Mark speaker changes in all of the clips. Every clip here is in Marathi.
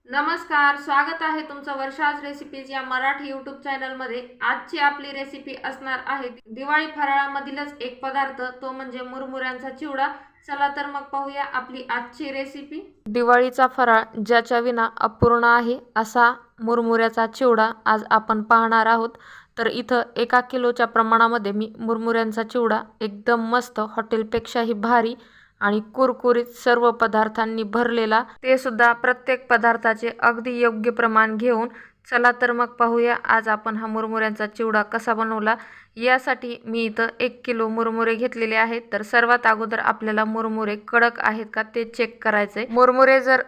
Speaker 1: नमस्कार, स्वागत आहे तुमचं वर्षाज रेसिपीज या मराठी यूट्यूब चॅनलमध्ये। आजची आपली रेसिपी असणार आहे दिवाळी फराळामधीलच एक पदार्थ, तो म्हणजे मुरमुऱ्यांचा चिवडा। चला तर मग पाहूया आपली आजची रेसिपी। दिवाळीचा फराळ ज्याच्या विना अपूर्ण आहे असा मुरमुऱ्याचा चिवडा आज आपण पाहणार आहोत। तर इथं 1 किलोच्या प्रमाणामध्ये मी मुरमुऱ्यांचा चिवडा एकदम मस्त, हॉटेलपेक्षाही भारी आणि कुरकुरीत सर्व पदार्थांनी भरलेला, ते सुद्धा प्रत्येक पदार्थाचे अगदी योग्य प्रमाण घेऊन। चला तर मग पाहूया आज आपण हा मुरमुऱ्यांचा चिवडा कसा बनवला। यासाठी मी इथं 1 किलो मुरमुरे घेतलेले आहेत। तर सर्वात अगोदर आपल्याला मुरमुरे कडक आहेत का ते चेक करायचे। मुरमुरे जर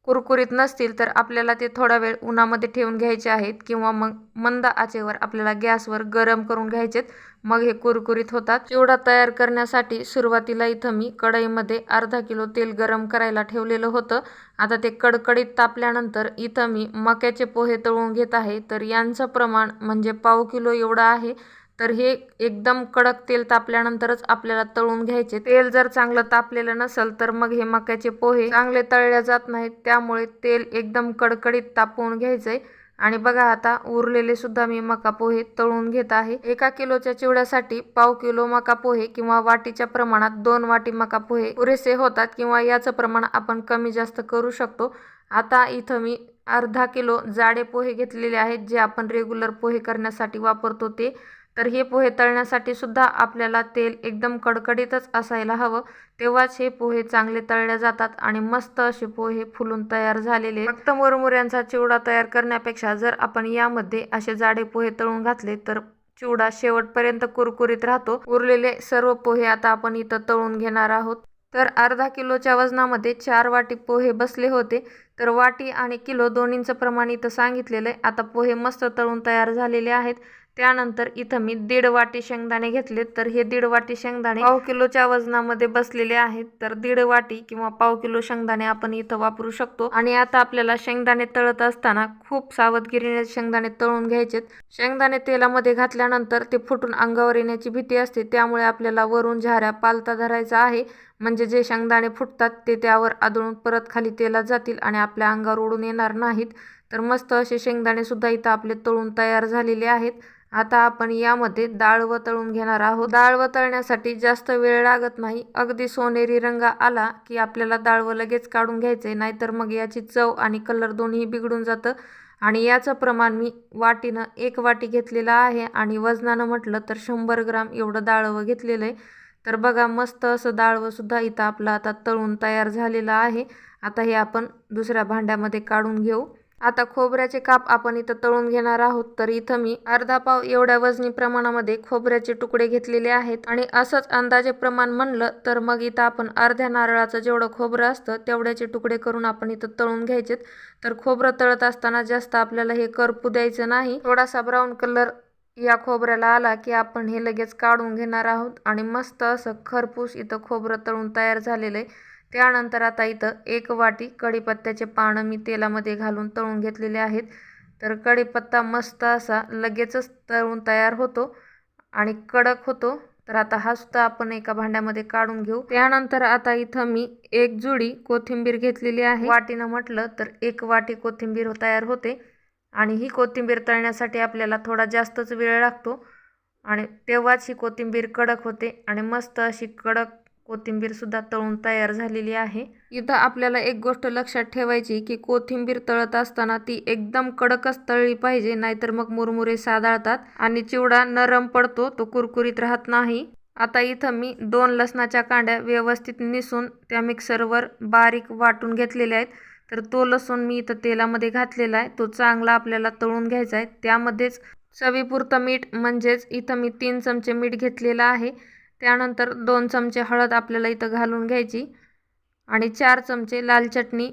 Speaker 1: कुरकुरीत नसतील तर आपल्याला ते थोडा वेळ उन्हामध्ये ठेवून घ्यायचे आहेत, किंवा मग मंद आचेवर आपल्याला गॅसवर गरम करून घ्यायचेत, मग हे कुरकुरीत होतात। चिवडा तयार करण्यासाठी सुरुवातीला इथं मी कढईमध्ये अर्धा किलो तेल गरम करायला ठेवलेलं होतं। आता ते कडकडीत तापल्यानंतर इथं मी मक्याचे पोहे तळून घेत आहे। तर यांचं प्रमाण म्हणजे पाव किलो एवढं आहे। तर हे एकदम कडक तेल तापल्यानंतरच आपल्याला तळून घ्यायचे। तेल जर चांगलं तापलेलं नसेल तर मग हे मक्याचे पोहे चांगले तळले जात नाहीत, त्यामुळे तेल एकदम कडकडीत तापवून घ्यायचंय। आणि बघा आता उरलेले सुद्धा मी मका पोहे तळून घेत आहे। 1 किलोच्या चिवड्यासाठी पाव किलो मका पोहे किंवा वाटीच्या प्रमाणात 2 वाटी मका पोहे पुरेसे होतात, किंवा याचं प्रमाण आपण कमी जास्त करू शकतो। आता इथं मी अर्धा किलो जाडे पोहे घेतलेले आहेत, जे आपण रेग्युलर पोहे करण्यासाठी वापरतो ते। तर हे पोहे तळण्यासाठी सुद्धा आपल्याला तेल एकदम कडकडीतच असायला हवं, तेव्हाच हे पोहे चांगले तळले जातात आणि मस्त असे पोहे फुलून तयार झालेले। फक्त मुरमुऱ्यांचा चिवडा तयार करण्यापेक्षा जर आपण यामध्ये असे जाडे पोहे तळून घातले तर चिवडा शेवटपर्यंत कुरकुरीत राहतो। उरलेले सर्व पोहे आता आपण इथं तळून घेणार आहोत। तर अर्धा किलोच्या वजनामध्ये 4 वाटी पोहे बसले होते। तर वाटी आणि किलो दोन्हींचं प्रमाण इथं सांगितलेलं आहे। आता पोहे मस्त तळून तयार झालेले आहेत। त्यानंतर इथं मी 1.5 वाटी शेंगदाणे घेतले। तर हे 1.5 वाटी शेंगदाणे पाव किलोच्या वजनामध्ये बसलेले आहेत। तर 1.5 वाटी किंवा पाव किलो शेंगदाणे आपण इथं वापरू शकतो। आणि आता आपल्याला शेंगदाणे तळत असताना खूप सावधगिरीने शेंगदाणे तळून घ्यायचेत। शेंगदाणे तेलामध्ये घातल्यानंतर ते फुटून अंगावर येण्याची भीती असते, त्यामुळे आपल्याला वरून झाऱ्या पालथा धरायचा आहे, म्हणजे जे शेंगदाणे फुटतात ते त्यावर आदळून परत खाली तेलात जातील आणि आपल्या अंगावर उडून येणार नाहीत। तर मस्त असे शेंगदाणे सुद्धा इथं आपले तळून तयार झालेले आहेत। आता आपण यामध्ये डाळ तळून घेणार आहोत। डाळ तळण्यासाठी जास्त वेळ लागत नाही, अगदी सोनेरी रंग आला की आपल्याला डाळ लगेच काढून घ्यायचे, नाहीतर मग याची चव आणि कलर दोन्ही बिघडून जातं। आणि याचं प्रमाण मी वाटीनं 1 वाटी घेतलेलं आहे, आणि वजनानं म्हटलं तर 100 ग्राम एवढं डाळ घेतलेलं आहे। तर बघा मस्त असं डाळ सुद्धा इथं आपलं आता तळून तयार झालेलं आहे। आता हे आपण दुसऱ्या भांड्यामध्ये काढून घेऊ। आता खोबऱ्याचे काप आपण इथं तळून घेणार आहोत। तर इथं मी अर्धा पाव एवढ्या वजनी प्रमाणामध्ये खोबऱ्याचे तुकडे घेतलेले आहेत। आणि असंच अंदाजे प्रमाण म्हणलं तर मग इथं आपण अर्ध्या नारळाचं जेवढं खोबरं असतं तेवढ्याचे तुकडे करून आपण इथं तळून घ्यायचेत। तर खोबरं तळत असताना जास्त आपल्याला हे करपू द्यायचं नाही। थोडासा ब्राऊन कलर या खोबऱ्याला आला की आपण हे लगेच काढून घेणार आहोत। आणि मस्त असं खरपूस इथं खोबरं तळून तयार झालेलं आहे। त्यानंतर आता इथं 1 वाटी कढीपत्त्याचे पानं मी तेलामध्ये घालून तळून घेतलेले आहेत। तर कढीपत्ता मस्त असा लगेचच तळून तयार होतो आणि कडक होतो। तर आता हा सुद्धा आपण एका भांड्यामध्ये काढून घेऊ। त्यानंतर आता इथं मी 1 जुडी कोथिंबीर घेतलेली आहे। वाटीनं म्हटलं तर 1 वाटी कोथिंबीर तयार होते। आणि ही कोथिंबीर तळण्यासाठी आपल्याला थोडा जास्तच वेळ लागतो, आणि तेव्हाच ही कोथिंबीर कडक होते। आणि मस्त अशी कडक कोथिंबीर सुद्धा तळून तयार झालेली आहे। इथं आपल्याला एक गोष्ट लक्षात ठेवायची की कोथिंबीर तळत असताना ती एकदम कडकच तळली पाहिजे, नाहीतर मग मुरमुरे साधाळतात आणि चिवडा नरम पडतो, तो कुरकुरीत राहत नाही। आता इथं मी 2 लसणाच्या कांड्या व्यवस्थित निसून त्या मिक्सरवर बारीक वाटून घेतलेल्या आहेत। तर तो लसूण मी इथं तेलामध्ये घातलेला आहे, तो चांगला आपल्याला तळून घ्यायचा आहे। त्यामध्येच चवीपुरतं मीठ, म्हणजेच इथं मी 3 चमचे मीठ घेतलेलं आहे। त्यानंतर 2 चमचे हळद आपल्याला इथं घालून घ्यायची, आणि 4 चमचे लाल चटणी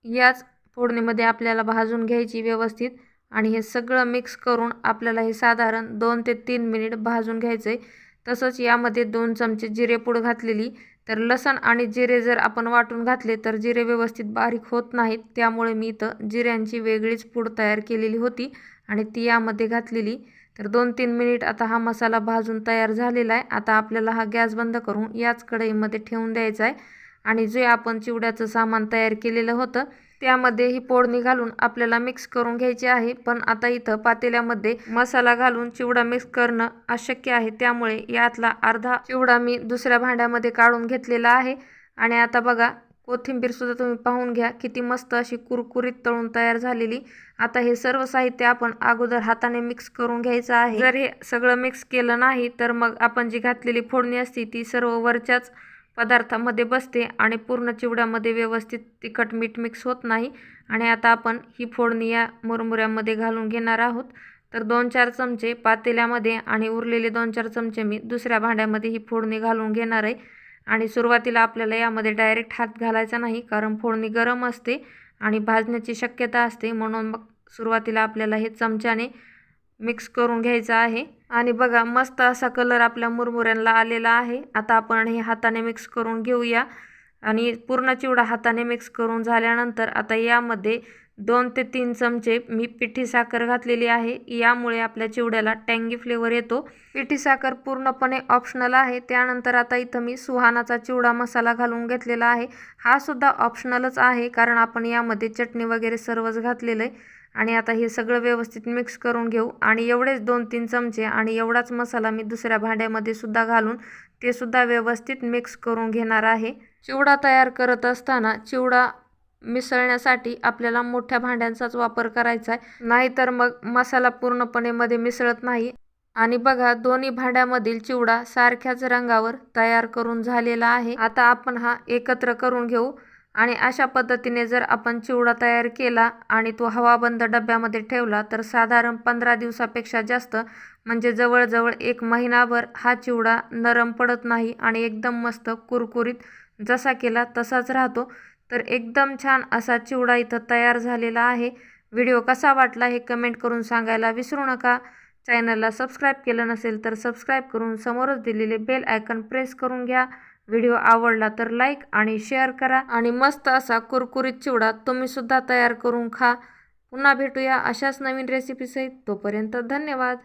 Speaker 1: याच फोडणीमध्ये आपल्याला भाजून घ्यायची व्यवस्थित। आणि हे सगळं मिक्स करून आपल्याला हे साधारण 2 ते 3 मिनिट भाजून घ्यायचं आहे। तसंच यामध्ये 2 चमचे जिरेपूड घातलेली। तर लसण आणि जिरे जर आपण वाटून घातले तर जिरे व्यवस्थित बारीक होत नाहीत, त्यामुळे मी इथं जिऱ्यांची वेगळीच पूड तयार केलेली होती आणि ती यामध्ये घातलेली। तर 2-3 मिनिट आता हा मसाला भाजून तयार झालेला आहे। आता आपल्याला हा गॅस बंद करून याच कढईमध्ये ठेवून द्यायचा आहे। आणि जे आपण चिवड्याचं सामान तयार केलेलं होतं त्यामध्ये ही फोडणी घालून आपल्याला मिक्स करून घ्यायची आहे। पण आता इथं पातेल्यामध्ये मसाला घालून चिवडा मिक्स करणं अशक्य आहे, त्यामुळे यातला अर्धा चिवडा मी दुसऱ्या भांड्यामध्ये काढून घेतलेला आहे। आणि आता बघा, कोथिंबीर सुद्धा तुम्ही पाहून घ्या, किती मस्त अशी कुरकुरीत तळून तयार झालेली। आता हे सर्व साहित्य आपण अगोदर हाताने मिक्स करून घ्यायचं आहे। जर हे सगळं मिक्स केलं नाही तर मग आपण जी घातलेली फोडणी असते ती सर्व वरच्याच पदार्थामध्ये बसते आणि पूर्ण चिवड्यामध्ये व्यवस्थित तिखट मीठ मिक्स होत नाही। आणि आता आपण ही फोडणी या मुरमुऱ्यामध्ये घालून घेणार आहोत। तर 2-4 चमचे पातेल्यामध्ये आणि उरलेले 2-4 चमचे मी दुसऱ्या भांड्यामध्ये ही फोडणी घालून घेणार आहे। आणि सुरुवातीला आपल्याला यामध्ये डायरेक्ट हात घालायचा नाही, कारण फोडणी गरम असते आणि भाजण्याची शक्यता असते, म्हणून मग सुरुवातीला आपल्याला हे चमच्याने मिक्स करून घ्यायचं आहे। आणि बघा, मस्त असा कलर आपल्या मुरमुऱ्यांना आलेला आहे। आता आपण हे हाताने मिक्स करून घेऊया। आणि पूर्ण चिवडा हाताने मिक्स करून झाल्यानंतर आता यामध्ये 2 ते 3 चमचे मी पिठी साखर घातलेली आहे। यामुळे आपल्या चिवड्याला टँगी फ्लेवर येतो। पिठी साखर पूर्णपणे ऑप्शनल आहे। त्यानंतर आता इथं मी सुहानाचा चिवडा मसाला घालून घेतलेला आहे। हा सुद्धा ऑप्शनलच आहे, कारण आपण यामध्ये चटणी वगैरे सर्वच घातलेलं आहे। आणि आता हे सगळं व्यवस्थित मिक्स करून घेऊ। आणि एवढेच 2-3 चमचे आणि एवढाच मसाला मी दुसऱ्या भांड्यामध्ये सुद्धा घालून ते सुद्धा व्यवस्थित मिक्स करून घेणार आहे। चिवडा तयार करत असताना चिवडा मिसळण्यासाठी आपल्याला मोठ्या भांड्यांचाच वापर करायचा आहे, नाहीतर मग मसाला पूर्णपणे मध्ये मिसळत नाही। आणि बघा, दोन्ही भांड्यामधील चिवडा सारख्याच रंगावर तयार करून झालेला आहे। आता आपण हा एकत्र करून घेऊ। आणि अशा पद्धतीने जर आपण चिवडा तयार केला आणि तो हवाबंद डब्यामध्ये ठेवला तर साधारण 15 दिवसापेक्षा जास्त, म्हणजे जवळजवळ 1 महिनाभर हा चिवडा नरम पडत नाही आणि एकदम मस्त कुरकुरीत जसा केला तसाच राहतो। तर एकदम छान असा चिवडा इथं तयार झालेला आहे। व्हिडिओ कसा वाटला हे कमेंट करून सांगायला विसरू नका। चॅनलला सबस्क्राईब केलं नसेल तर सबस्क्राईब करून समोरच दिलेले बेल आयकॉन प्रेस करून घ्या। व्हिडिओ आवडला तर लाईक आणि शेअर करा। आणि मस्त असा कुरकुरीत चिवडा तुम्ही सुद्धा तयार करून खा। पुन्हा भेटूया अशाच नवीन रेसिपीसहित। तोपर्यंत धन्यवाद।